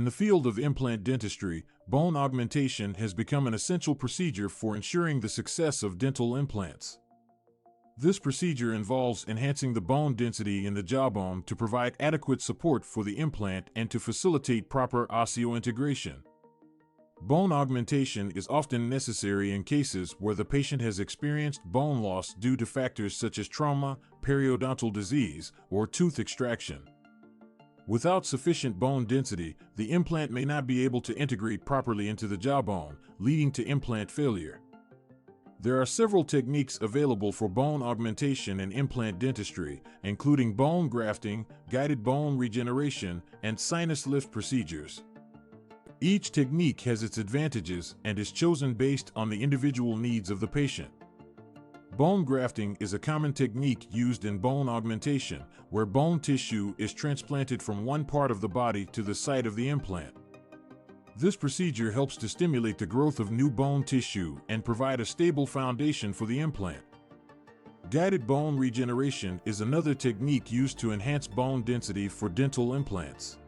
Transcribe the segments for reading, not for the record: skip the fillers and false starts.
In the field of implant dentistry, bone augmentation has become an essential procedure for ensuring the success of dental implants. This procedure involves enhancing the bone density in the jawbone to provide adequate support for the implant and to facilitate proper osseointegration. Bone augmentation is often necessary in cases where the patient has experienced bone loss due to factors such as trauma, periodontal disease, or tooth extraction. Without sufficient bone density, the implant may not be able to integrate properly into the jawbone, leading to implant failure. There are several techniques available for bone augmentation in implant dentistry, including bone grafting, guided bone regeneration, and sinus lift procedures. Each technique has its advantages and is chosen based on the individual needs of the patient. Bone grafting is a common technique used in bone augmentation, where bone tissue is transplanted from one part of the body to the site of the implant. This procedure helps to stimulate the growth of new bone tissue and provide a stable foundation for the implant. Guided bone regeneration is another technique used to enhance bone density for dental implants.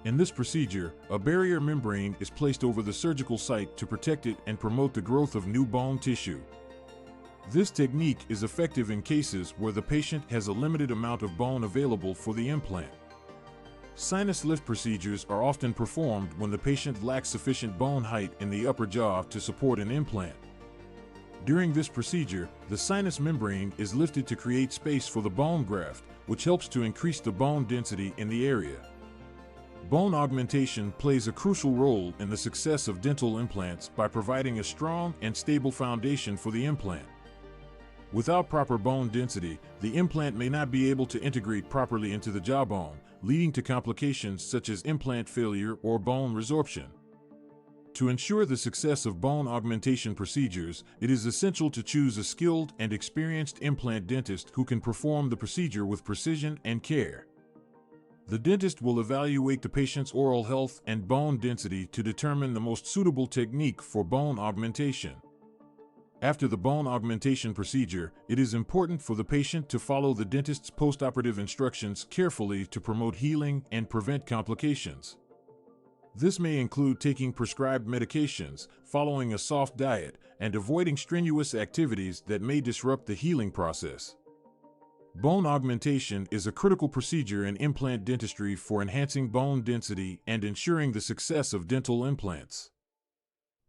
In this procedure, a barrier membrane is placed over the surgical site to protect it and promote the growth of new bone tissue. This technique is effective in cases where the patient has a limited amount of bone available for the implant. Sinus lift procedures are often performed when the patient lacks sufficient bone height in the upper jaw to support an implant. During this procedure, the sinus membrane is lifted to create space for the bone graft, which helps to increase the bone density in the area. Bone augmentation plays a crucial role in the success of dental implants by providing a strong and stable foundation for the implant. Without proper bone density, the implant may not be able to integrate properly into the jawbone, leading to complications such as implant failure or bone resorption. To ensure the success of bone augmentation procedures, it is essential to choose a skilled and experienced implant dentist who can perform the procedure with precision and care. The dentist will evaluate the patient's oral health and bone density to determine the most suitable technique for bone augmentation. After the bone augmentation procedure, it is important for the patient to follow the dentist's postoperative instructions carefully to promote healing and prevent complications. This may include taking prescribed medications, following a soft diet, and avoiding strenuous activities that may disrupt the healing process. Bone augmentation is a critical procedure in implant dentistry for enhancing bone density and ensuring the success of dental implants.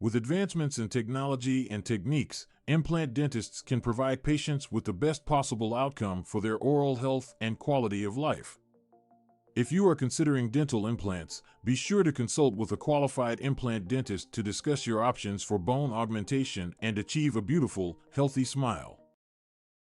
With advancements in technology and techniques, implant dentists can provide patients with the best possible outcome for their oral health and quality of life. If you are considering dental implants, be sure to consult with a qualified implant dentist to discuss your options for bone augmentation and achieve a beautiful, healthy smile.